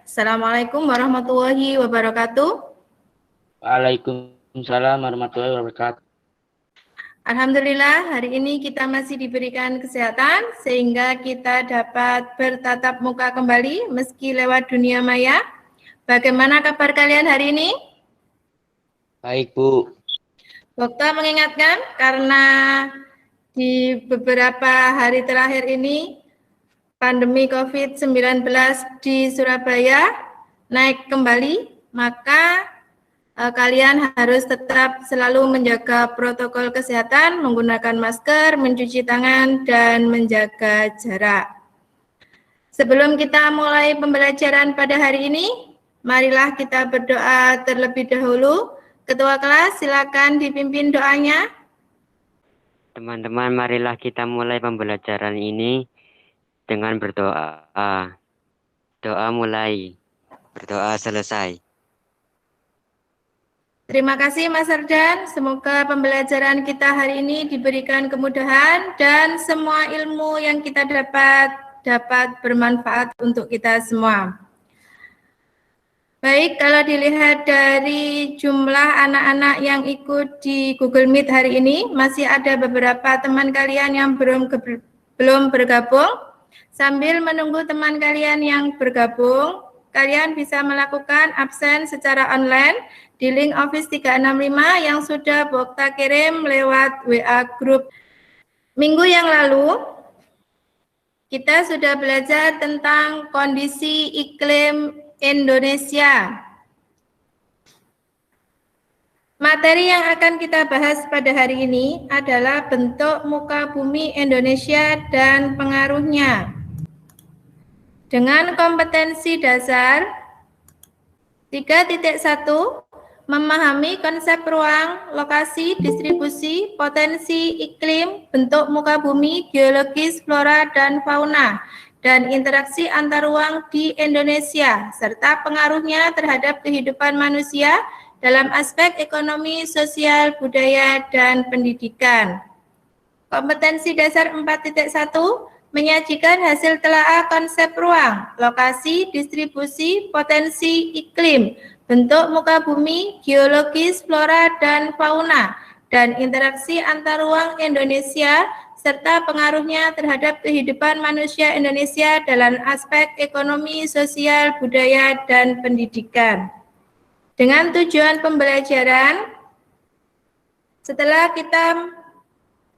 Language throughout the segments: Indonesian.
Assalamualaikum warahmatullahi wabarakatuh. Waalaikumsalam warahmatullahi wabarakatuh. Alhamdulillah, hari ini kita masih diberikan kesehatan sehingga kita dapat bertatap muka kembali meski lewat dunia maya. Bagaimana kabar kalian hari ini? Baik, Bu. Dokter mengingatkan karena di beberapa hari terakhir ini pandemi COVID-19 di Surabaya naik kembali, maka kalian harus tetap selalu menjaga protokol kesehatan, menggunakan masker, mencuci tangan, dan menjaga jarak. Sebelum kita mulai pembelajaran pada hari ini, marilah kita berdoa terlebih dahulu. Ketua kelas, silakan dipimpin doanya. Teman-teman, marilah kita mulai pembelajaran ini dengan berdoa. Doa mulai, berdoa selesai. Terima kasih Mas Ardan, semoga pembelajaran kita hari ini diberikan kemudahan dan semua ilmu yang kita dapat bermanfaat untuk kita semua. Baik, kalau dilihat dari jumlah anak-anak yang ikut di Google Meet hari ini, masih ada beberapa teman kalian yang belum bergabung. Sambil menunggu teman kalian yang bergabung, kalian bisa melakukan absen secara online di link Office 365 yang sudah Bokta kirim lewat WA Group. Minggu yang lalu, kita sudah belajar tentang kondisi iklim Indonesia. Materi yang akan kita bahas pada hari ini adalah bentuk muka bumi Indonesia dan pengaruhnya. Dengan kompetensi dasar 3.1, memahami konsep ruang, lokasi, distribusi, potensi iklim, bentuk muka bumi, geologis, flora, dan fauna, dan interaksi antar ruang di Indonesia, serta pengaruhnya terhadap kehidupan manusia dalam aspek ekonomi, sosial, budaya, dan pendidikan. Kompetensi dasar 4.1, menyajikan hasil telaah konsep ruang, lokasi, distribusi, potensi iklim, bentuk muka bumi, geologis, flora, dan fauna, dan interaksi antar ruang Indonesia, serta pengaruhnya terhadap kehidupan manusia Indonesia dalam aspek ekonomi, sosial, budaya, dan pendidikan. Dengan tujuan pembelajaran, setelah kita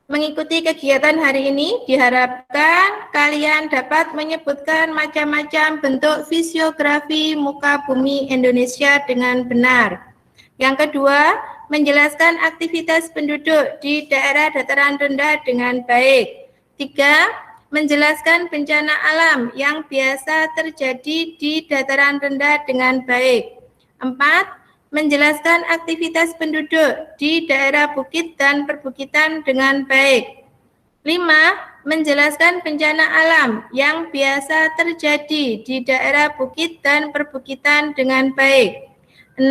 mengikuti kegiatan hari ini, diharapkan kalian dapat menyebutkan macam-macam bentuk fisiografi muka bumi Indonesia dengan benar. Yang kedua, menjelaskan aktivitas penduduk di daerah dataran rendah dengan baik. 3, menjelaskan bencana alam yang biasa terjadi di dataran rendah dengan baik. 4, menjelaskan aktivitas penduduk di daerah bukit dan perbukitan dengan baik. 5, menjelaskan bencana alam yang biasa terjadi di daerah bukit dan perbukitan dengan baik. 6,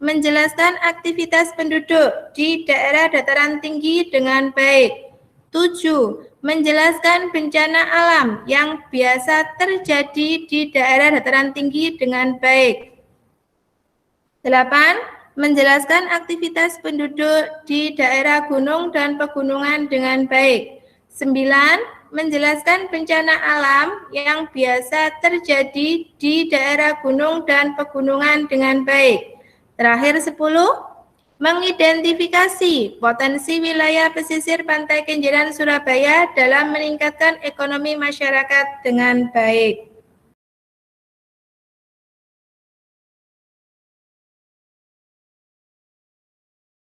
menjelaskan aktivitas penduduk di daerah dataran tinggi dengan baik. 7, menjelaskan bencana alam yang biasa terjadi di daerah dataran tinggi dengan baik. 8, menjelaskan aktivitas penduduk di daerah gunung dan pegunungan dengan baik. 9, menjelaskan bencana alam yang biasa terjadi di daerah gunung dan pegunungan dengan baik. Terakhir 10, mengidentifikasi potensi wilayah pesisir Pantai Kenjeran Surabaya dalam meningkatkan ekonomi masyarakat dengan baik.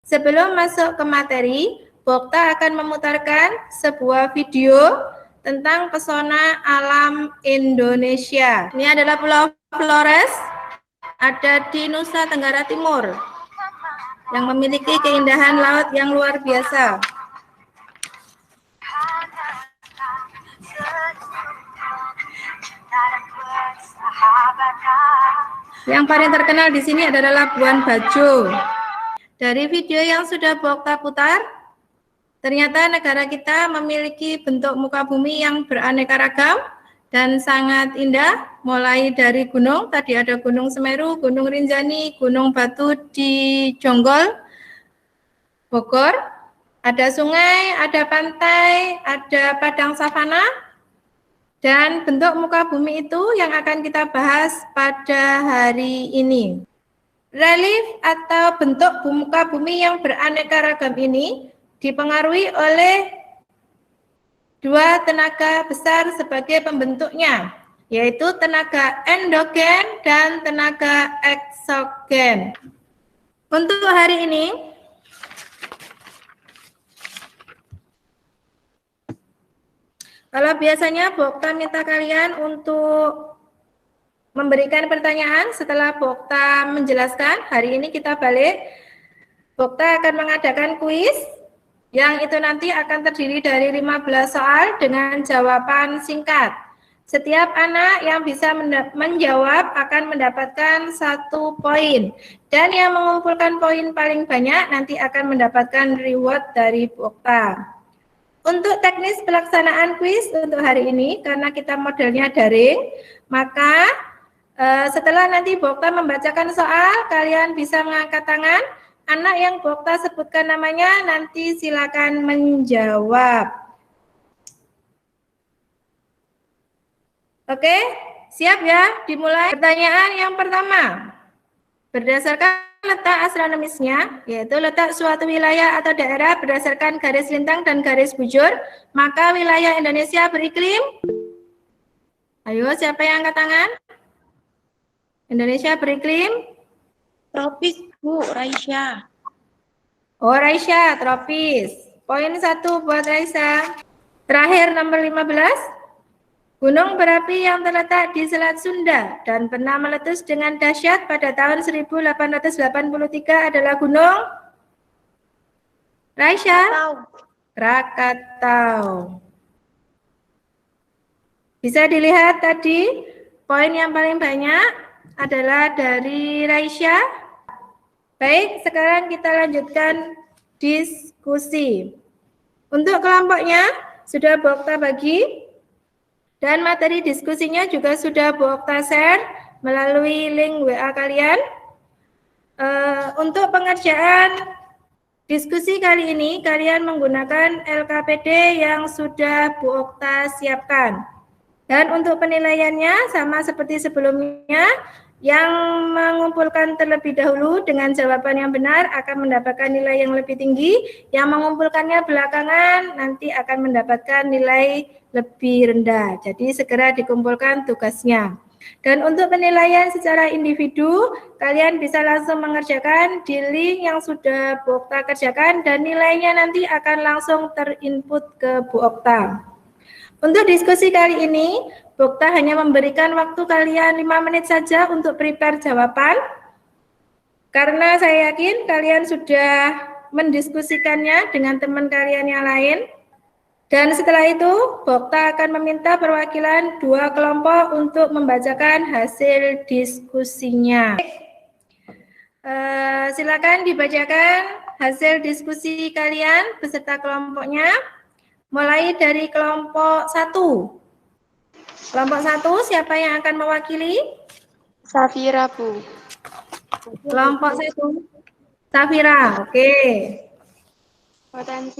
Sebelum masuk ke materi, Bokta akan memutarkan sebuah video tentang pesona alam Indonesia. Ini adalah Pulau Flores, ada di Nusa Tenggara Timur, yang memiliki keindahan laut yang luar biasa. Yang paling terkenal di sini adalah Labuan Bajo. Dari video yang sudah Bokta putar, ternyata negara kita memiliki bentuk muka bumi yang beraneka ragam dan sangat indah, mulai dari gunung, tadi ada Gunung Semeru, Gunung Rinjani, Gunung Batu di Jonggol, Bogor, ada sungai, ada pantai, ada padang savana, dan bentuk muka bumi itu yang akan kita bahas pada hari ini. Relief atau bentuk muka bumi yang beraneka ragam ini dipengaruhi oleh dua tenaga besar sebagai pembentuknya, yaitu tenaga endogen dan tenaga eksogen. Untuk hari ini, kalau biasanya Bokta minta kalian untuk memberikan pertanyaan setelah Bokta menjelaskan, hari ini kita balik. Bokta akan mengadakan kuis yang itu nanti akan terdiri dari 15 soal dengan jawaban singkat. Setiap anak yang bisa menjawab akan mendapatkan 1 poin. Dan yang mengumpulkan poin paling banyak nanti akan mendapatkan reward dari Bokta. Untuk teknis pelaksanaan kuis untuk hari ini, karena kita modelnya daring, maka setelah nanti Bokta membacakan soal, kalian bisa mengangkat tangan. Anak yang Bokta sebutkan namanya nanti silakan menjawab. Oke, siap ya? Dimulai. Pertanyaan yang pertama. Berdasarkan letak astronomisnya, yaitu letak suatu wilayah atau daerah berdasarkan garis lintang dan garis bujur, maka wilayah Indonesia beriklim. Ayo, siapa yang angkat tangan? Indonesia beriklim Tropis, Bu, Raisya. Oh, Raisya, tropis. Poin 1 buat Raisya. Terakhir nomor 15. Gunung berapi yang terletak di Selat Sunda dan pernah meletus dengan dahsyat pada tahun 1883 adalah Gunung Raisya. Krakatau. Bisa dilihat tadi poin yang paling banyak adalah dari Raisya. Baik, sekarang kita lanjutkan diskusi. Untuk kelompoknya sudah Bokta bagi dan materi diskusinya juga sudah Bokta share melalui link WA kalian. Untuk pengerjaan diskusi kali ini kalian menggunakan LKPD yang sudah Bokta siapkan. Dan untuk penilaiannya sama seperti sebelumnya, yang mengumpulkan terlebih dahulu dengan jawaban yang benar akan mendapatkan nilai yang lebih tinggi, yang mengumpulkannya belakangan nanti akan mendapatkan nilai lebih rendah. Jadi segera dikumpulkan tugasnya. Dan untuk penilaian secara individu, kalian bisa langsung mengerjakan di link yang sudah Bu Okta kerjakan dan nilainya nanti akan langsung terinput ke Bu Okta. Untuk diskusi kali ini, Bu Okta hanya memberikan waktu kalian 5 menit saja untuk prepare jawaban. Karena saya yakin kalian sudah mendiskusikannya dengan teman kalian yang lain. Dan setelah itu, Bu Okta akan meminta perwakilan 2 kelompok untuk membacakan hasil diskusinya. Silakan dibacakan hasil diskusi kalian beserta kelompoknya. Mulai dari kelompok 1. Kelompok 1, siapa yang akan mewakili? Safira, Bu. Kelompok 1. Safira, oke.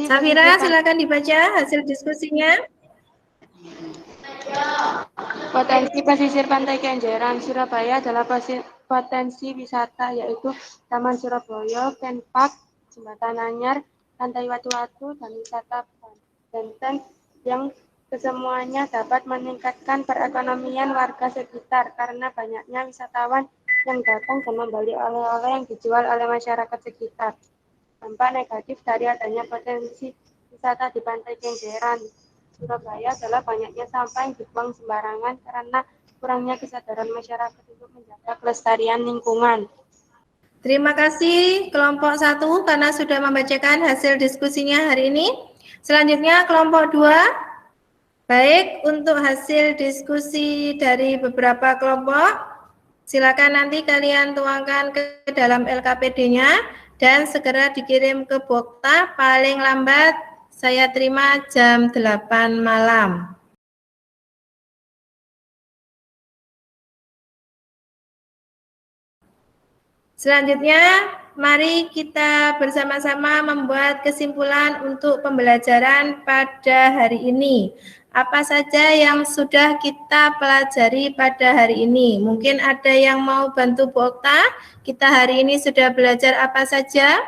Safira, silakan dibaca hasil diskusinya. Potensi pesisir Pantai Kenjeran, Surabaya adalah potensi wisata yaitu Taman Surabaya, Ken Park, Jembatan Anyar, Pantai Watu-Watu, dan wisata Benten yang kesemuanya dapat meningkatkan perekonomian warga sekitar karena banyaknya wisatawan yang datang dan membeli oleh-oleh yang dijual oleh masyarakat sekitar. Dampak negatif dari adanya potensi wisata di Pantai Kenjeran Surabaya adalah banyaknya sampah yang dibuang sembarangan karena kurangnya kesadaran masyarakat untuk menjaga kelestarian lingkungan. Terima kasih kelompok 1 karena sudah membacakan hasil diskusinya hari ini. Selanjutnya kelompok 2. Baik, untuk hasil diskusi dari beberapa kelompok, silakan nanti kalian tuangkan ke dalam LKPD-nya dan segera dikirim ke Bu Okta paling lambat saya terima jam 8 malam. Selanjutnya, mari kita bersama-sama membuat kesimpulan untuk pembelajaran pada hari ini. Apa saja yang sudah kita pelajari pada hari ini? Mungkin ada yang mau bantu Bu Okta? Kita hari ini sudah belajar apa saja?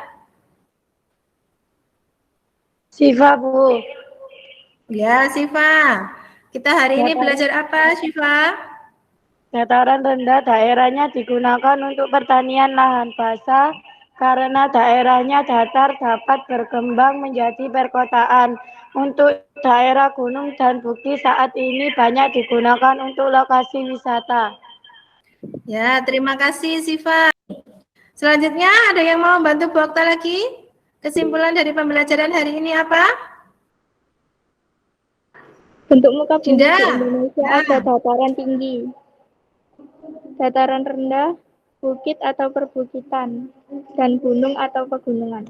Siva, Bu. Ya, Siva. Kita hari ini belajar apa, Siva? Dataran rendah daerahnya digunakan untuk pertanian lahan basah karena daerahnya datar dapat berkembang menjadi perkotaan. Untuk daerah gunung dan bukit saat ini banyak digunakan untuk lokasi wisata. Ya, terima kasih, Siva. Selanjutnya, ada yang mau bantu Bu Okta lagi? Kesimpulan dari pembelajaran hari ini apa? Bentuk muka bumi Dinda. di Indonesia ada dataran tinggi, dataran rendah, bukit atau perbukitan, dan gunung atau pegunungan.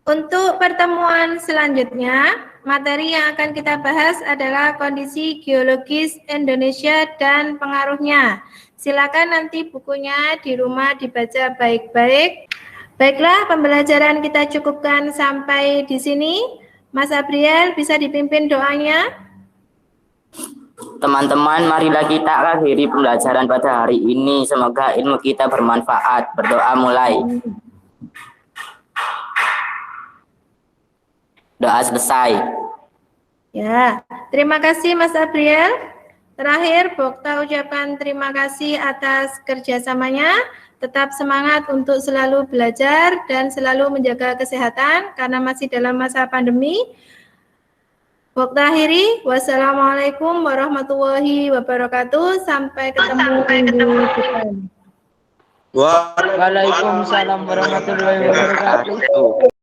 Untuk pertemuan selanjutnya, materi yang akan kita bahas adalah kondisi geologis Indonesia dan pengaruhnya. Silakan nanti bukunya di rumah dibaca baik-baik. Baiklah, pembelajaran kita cukupkan sampai di sini. Mas Abriel, bisa dipimpin doanya? Teman-teman, marilah kita akhiri pembelajaran pada hari ini. Semoga ilmu kita bermanfaat. Berdoa mulai. Doa selesai. Ya, terima kasih Mas Abriel. Terakhir, Bu Okta ucapkan terima kasih atas kerjasamanya. Tetap semangat untuk selalu belajar dan selalu menjaga kesehatan karena masih dalam masa pandemi. Bu Okta akhiri, wassalamualaikum warahmatullahi wabarakatuh. Sampai ketemu minggu depan. Waalaikumsalam warahmatullahi wabarakatuh.